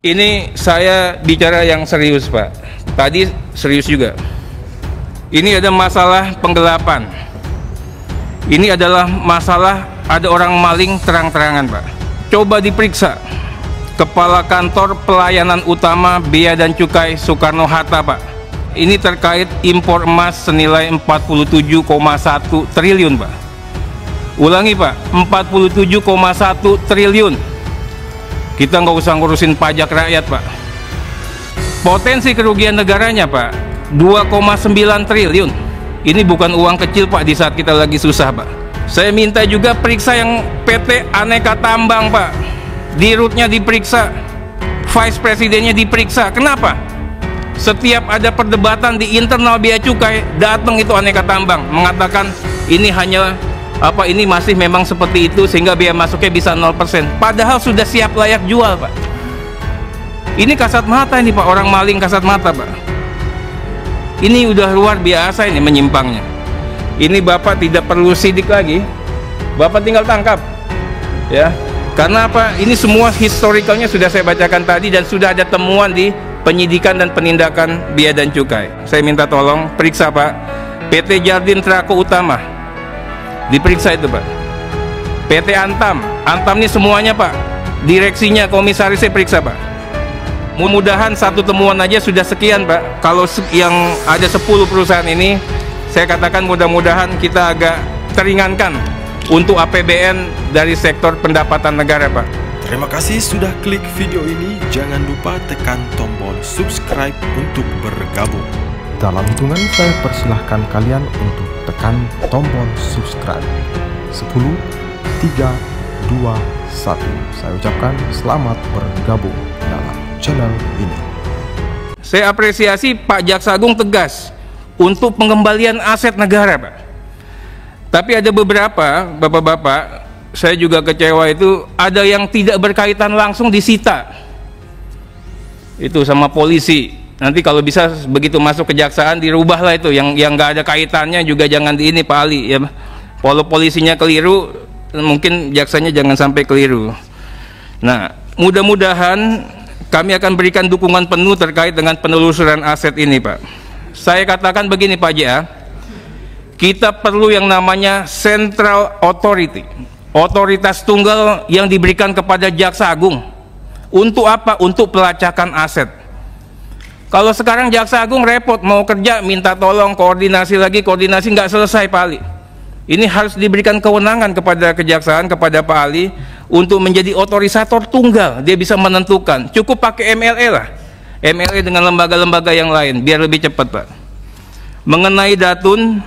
Ini saya bicara yang serius, Pak. Tadi serius juga. Ini ada masalah penggelapan. Ini adalah masalah ada orang maling terang-terangan, Pak. Coba diperiksa. Kepala Kantor Pelayanan Utama Bea dan Cukai Soekarno-Hatta, Pak. Ini terkait impor emas senilai 47,1 triliun, Pak. Ulangi, Pak, 47,1 triliun. Kita nggak usah ngurusin pajak rakyat, Pak. Potensi kerugian negaranya, Pak, 2,9 triliun. Ini bukan uang kecil, Pak, di saat kita lagi susah, Pak. Saya minta juga periksa yang PT Aneka Tambang, Pak. Dirutnya diperiksa, Vice Presidennya diperiksa. Kenapa? Setiap ada perdebatan di internal Bea Cukai, datang itu Aneka Tambang mengatakan ini hanya ini masih memang seperti itu sehingga biaya masuknya bisa 0%. Padahal sudah siap layak jual, Pak. Ini kasat mata ini, Pak, orang maling kasat mata, Pak. Ini udah luar biasa ini menyimpangnya. Ini Bapak tidak perlu sidik lagi, Bapak tinggal tangkap, ya. Karena apa? Ini semua historikalnya sudah saya bacakan tadi dan sudah ada temuan di penyidikan dan penindakan Bea dan Cukai. Saya minta tolong periksa, Pak. PT Jardin Trako Utama diperiksa itu, Pak. PT Antam ini semuanya, Pak. Direksinya, komisarisnya periksa, Pak. Mudah-mudahan satu temuan aja sudah sekian, Pak. Kalau yang ada 10 perusahaan ini, saya katakan mudah-mudahan kita agak teringankan untuk APBN dari sektor pendapatan negara, Pak. Terima kasih sudah klik video ini. Jangan lupa tekan tombol subscribe untuk bergabung. Dalam hitungan saya persilahkan kalian untuk tekan tombol subscribe. 10, 3, 2, 1. Saya ucapkan selamat bergabung dalam channel ini. Saya apresiasi Pak Jaksa Agung tegas untuk pengembalian aset negara, Pak. Tapi ada beberapa, Bapak-bapak, saya juga kecewa itu, ada yang tidak berkaitan langsung disita. Itu sama polisi. Nanti kalau bisa begitu masuk kejaksaan dirubahlah itu, yang nggak ada kaitannya juga jangan di ini, Pak Ali, ya. Kalau polisinya keliru, mungkin jaksanya jangan sampai keliru. Nah, mudah-mudahan kami akan berikan dukungan penuh terkait dengan penelusuran aset ini, Pak. Saya katakan begini, Pak JA, kita perlu yang namanya Central Authority, otoritas tunggal yang diberikan kepada Jaksa Agung. Untuk apa? Untuk pelacakan aset. Kalau sekarang Jaksa Agung repot, mau kerja minta tolong koordinasi lagi, koordinasi nggak selesai, Pak Ali. Ini harus diberikan kewenangan kepada kejaksaan, kepada Pak Ali untuk menjadi otorisator tunggal. Dia bisa menentukan, cukup pakai MLE lah, MLE dengan lembaga-lembaga yang lain biar lebih cepat, Pak. Mengenai Datun,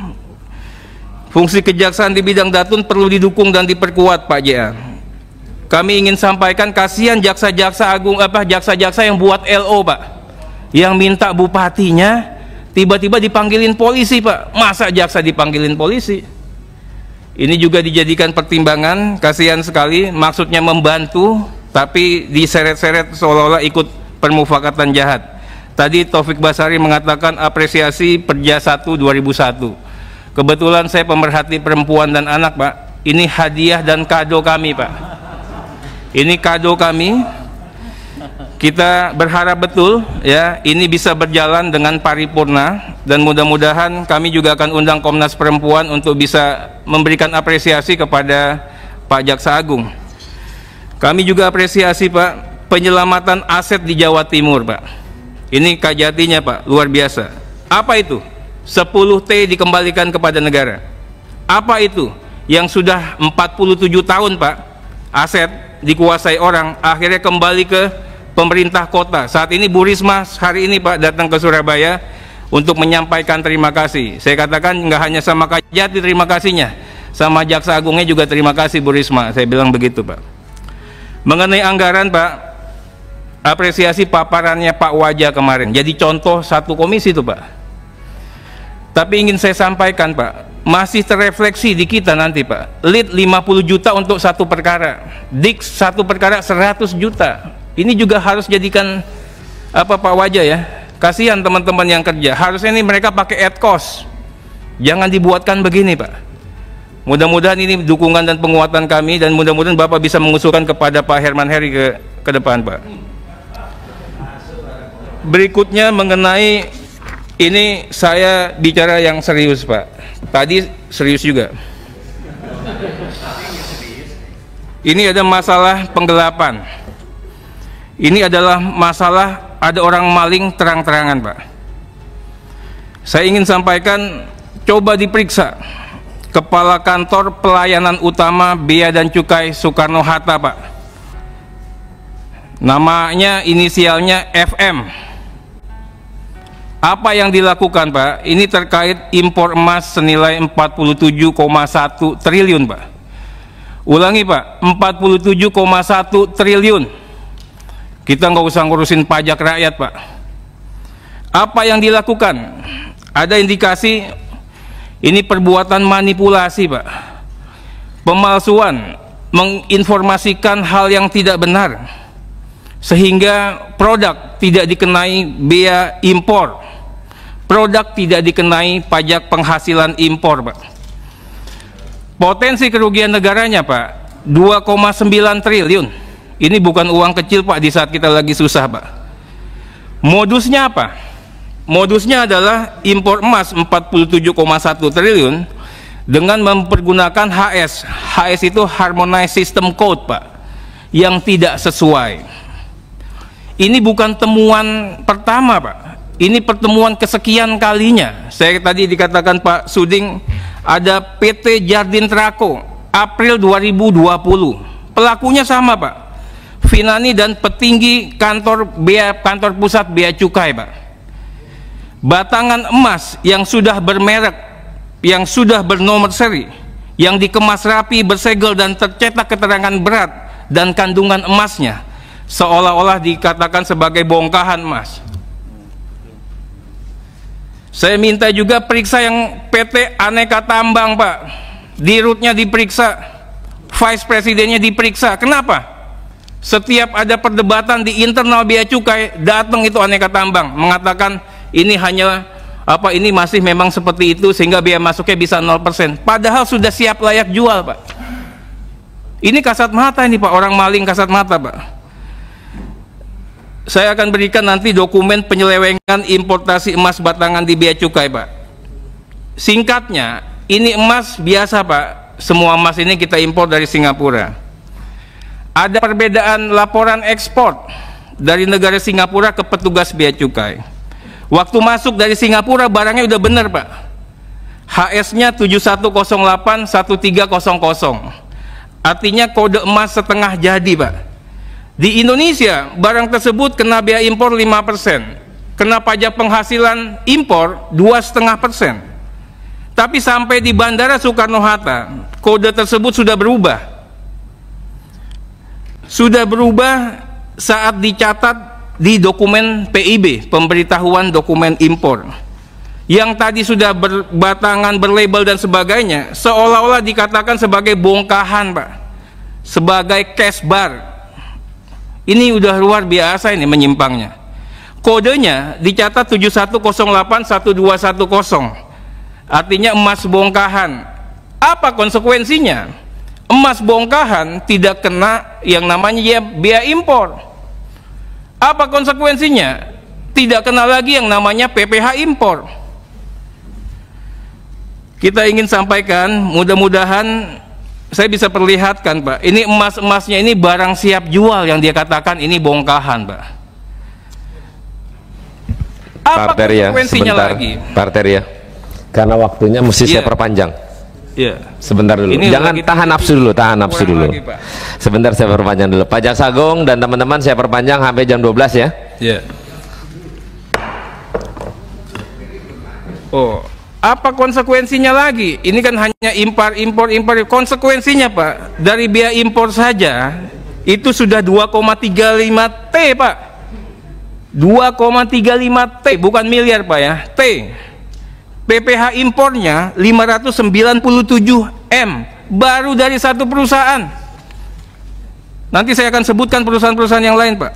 fungsi kejaksaan di bidang Datun perlu didukung dan diperkuat, Pak JA. Kami ingin sampaikan kasihan jaksa-jaksa agung, jaksa-jaksa yang buat LO, Pak, yang minta bupatinya tiba-tiba dipanggilin polisi, Pak. Masa jaksa dipanggilin polisi? Ini juga dijadikan pertimbangan. Kasihan sekali, maksudnya membantu tapi diseret-seret seolah-olah ikut permufakatan jahat. Tadi Taufik Basari mengatakan apresiasi Perja 1 2001. Kebetulan saya pemerhati perempuan dan anak, Pak. Ini hadiah dan kado kami, Pak. Ini kado kami. Kita berharap betul, ya, ini bisa berjalan dengan paripurna dan mudah-mudahan kami juga akan undang Komnas Perempuan untuk bisa memberikan apresiasi kepada Pak Jaksa Agung. Kami juga apresiasi, Pak, penyelamatan aset di Jawa Timur, Pak. Ini kajatinya, Pak, luar biasa. Apa itu? 10T dikembalikan kepada negara. Apa itu? Yang sudah 47 tahun, Pak, aset dikuasai orang, akhirnya kembali ke pemerintah kota. Saat ini Bu Risma hari ini, Pak, datang ke Surabaya untuk menyampaikan terima kasih. Saya katakan nggak hanya sama Kajati terima kasihnya, sama Jaksa Agungnya juga terima kasih, Bu Risma. Saya bilang begitu, Pak. Mengenai anggaran, Pak, apresiasi paparannya Pak Wajah kemarin. Jadi contoh satu komisi itu, Pak. Tapi ingin saya sampaikan, Pak, masih terrefleksi di kita nanti, Pak. Lead 50 juta untuk satu perkara, Dik satu perkara 100 juta. Ini juga harus jadikan Pak Wajah, ya. Kasihan teman-teman yang kerja. Harusnya ini mereka pakai ad cost. Jangan dibuatkan begini, Pak. Mudah-mudahan ini dukungan dan penguatan kami, dan mudah-mudahan Bapak bisa mengusulkan kepada Pak Herman Heri ke depan, Pak. Berikutnya mengenai ini, saya bicara yang serius, Pak. Tadi serius juga. Ini ada masalah penggelapan. Ini adalah masalah ada orang maling terang-terangan, Pak. Saya ingin sampaikan, coba diperiksa Kepala Kantor Pelayanan Utama Bea dan Cukai Soekarno-Hatta, Pak. Namanya inisialnya FM. Apa yang dilakukan, Pak? Ini terkait impor emas senilai 47,1 triliun, Pak. Ulangi, Pak, 47,1 triliun. Kita nggak usah ngurusin pajak rakyat, Pak. Apa yang dilakukan? Ada indikasi ini perbuatan manipulasi, Pak. Pemalsuan, menginformasikan hal yang tidak benar, sehingga produk tidak dikenai bea impor, produk tidak dikenai pajak penghasilan impor, Pak. Potensi kerugian negaranya, Pak, 2,9 triliun. Ini bukan uang kecil, Pak, di saat kita lagi susah, Pak. Modusnya apa? Modusnya adalah impor emas 47,1 triliun dengan mempergunakan HS. HS itu Harmonized System Code, Pak, yang tidak sesuai. Ini bukan temuan pertama, Pak. Ini pertemuan kesekian kalinya. Saya tadi dikatakan Pak Suding, ada PT Jardin Trako April 2020. Pelakunya sama, Pak. Finani dan petinggi kantor pusat bea cukai, Pak. Batangan emas yang sudah bermerek, yang sudah bernomor seri, yang dikemas rapi, bersegel dan tercetak keterangan berat dan kandungan emasnya, seolah-olah dikatakan sebagai bongkahan emas. Saya minta juga periksa yang PT Aneka Tambang, Pak. Dirutnya diperiksa, Vice Presidennya diperiksa. Kenapa? Setiap ada perdebatan di internal bea cukai, datang itu Aneka Tambang mengatakan ini hanya ini masih memang seperti itu sehingga biaya masuknya bisa 0%. Padahal sudah siap layak jual, Pak. Ini kasat mata ini, Pak, orang maling kasat mata, Pak. Saya akan berikan nanti dokumen penyelewengan importasi emas batangan di bea cukai, Pak. Singkatnya, ini emas biasa, Pak. Semua emas ini kita impor dari Singapura. Ada perbedaan laporan ekspor dari negara Singapura ke petugas bea cukai. Waktu masuk dari Singapura barangnya udah bener, Pak. HS-nya 71081300. Artinya kode emas setengah jadi, Pak. Di Indonesia barang tersebut kena bea impor 5%, kena pajak penghasilan impor 2,5%. Tapi sampai di Bandara Soekarno-Hatta kode tersebut sudah berubah. Sudah berubah saat dicatat di dokumen PIB, pemberitahuan dokumen impor, yang tadi sudah berbatangan, berlabel dan sebagainya, seolah-olah dikatakan sebagai bongkahan, Pak, sebagai cash bar. Ini udah luar biasa ini menyimpangnya. Kodenya dicatat 71081210, artinya emas bongkahan. Apa konsekuensinya? Emas bongkahan tidak kena yang namanya bea impor. Apa konsekuensinya? Tidak kena lagi yang namanya PPh impor. Kita ingin sampaikan, mudah-mudahan saya bisa perlihatkan, Pak. Ini emas-emasnya ini barang siap jual yang dia katakan ini bongkahan, Pak. Apa konsekuensinya lagi? Pak Arteria, karena waktunya mesti saya perpanjang. Sebentar dulu. Ini jangan tahan nafsu dulu, tahan nafsu dulu. Lagi, Pak. Sebentar saya perpanjang dulu. Pak Jaksagung dan teman-teman saya perpanjang sampai jam 12 ya. Oh, apa konsekuensinya lagi? Ini kan hanya impor. Konsekuensinya, Pak, dari biaya impor saja itu sudah 2,35 T, Pak. 2,35 T, bukan miliar, Pak, ya. T. PPh impornya 597 M, baru dari satu perusahaan. Nanti saya akan sebutkan perusahaan-perusahaan yang lain, Pak.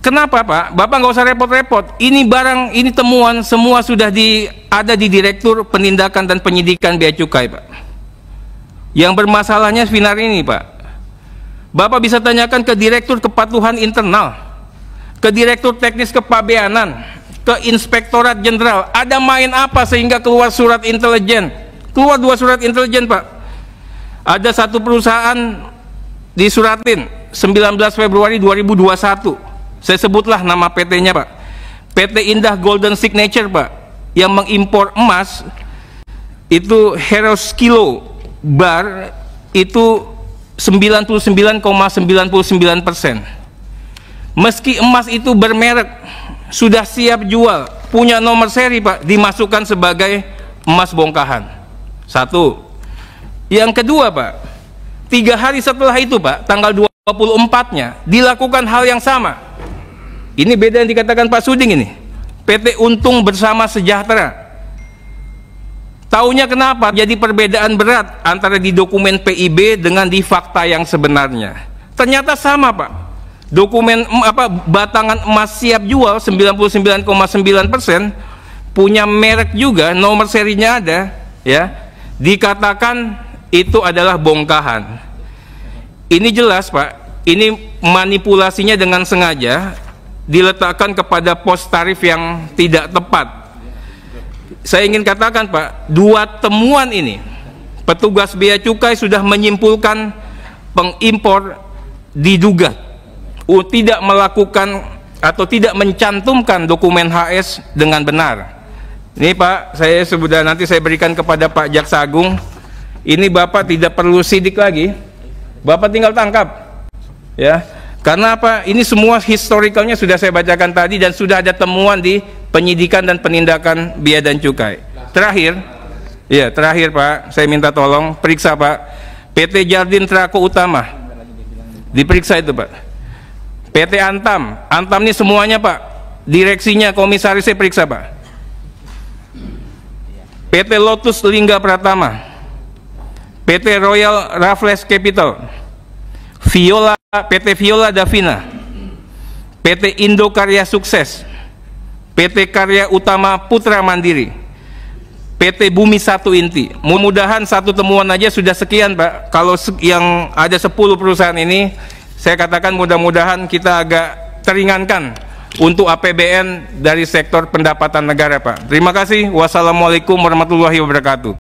Kenapa, Pak? Bapak nggak usah repot-repot. Ini barang, ini temuan semua sudah ada di Direktur Penindakan dan Penyidikan Bea Cukai, Pak. Yang bermasalahnya Finar ini, Pak. Bapak bisa tanyakan ke Direktur Kepatuhan Internal. ke Direktur Teknis Kepabeanan, ke Inspektorat Jenderal. Ada main apa sehingga keluar surat intelijen? Keluar 2 surat intelijen, Pak. Ada satu perusahaan disuratin 19 Februari 2021. Saya sebutlah nama PT-nya, Pak. PT Indah Golden Signature, Pak, yang mengimpor emas itu Heros Kilo Bar itu 99,99%. Meski emas itu bermerek, sudah siap jual, punya nomor seri, Pak, dimasukkan sebagai emas bongkahan. Satu. Yang kedua, Pak, 3 hari setelah itu, Pak, tanggal 24-nya dilakukan hal yang sama. Ini beda yang dikatakan Pak Suding ini. PT Untung Bersama Sejahtera. Taunya kenapa? Jadi perbedaan berat antara di dokumen PIB dengan di fakta yang sebenarnya. Ternyata sama, Pak. Dokumen batangan emas siap jual 99,9%, punya merek juga, nomor serinya ada, ya. Dikatakan itu adalah bongkahan. Ini jelas, Pak. Ini manipulasinya dengan sengaja diletakkan kepada pos tarif yang tidak tepat. Saya ingin katakan, Pak, 2 temuan ini, petugas bea cukai sudah menyimpulkan pengimpor diduga tidak melakukan atau tidak mencantumkan dokumen HS dengan benar. Ini, Pak, saya sudah nanti saya berikan kepada Pak Jaksa Agung. Ini Bapak tidak perlu sidik lagi, Bapak tinggal tangkap, ya. Karena apa? Ini semua historikalnya sudah saya bacakan tadi dan sudah ada temuan di penyidikan dan penindakan bea dan cukai. Terakhir, ya terakhir, Pak, saya minta tolong periksa, Pak, PT Jardin Trako Utama, diperiksa itu, Pak. PT Antam, Antam ini semuanya, Pak, direksinya, komisarisnya periksa, Pak. PT Lotus Lingga Pratama, PT Royal Raffles Capital, PT Viola Davina, PT Indo Karya Sukses, PT Karya Utama Putra Mandiri, PT Bumi Satu Inti. Mudah-mudahan satu temuan aja sudah sekian, Pak. Kalau yang ada 10 perusahaan ini, saya katakan mudah-mudahan kita agak teringankan untuk APBN dari sektor pendapatan negara, Pak. Terima kasih. Wassalamualaikum warahmatullahi wabarakatuh.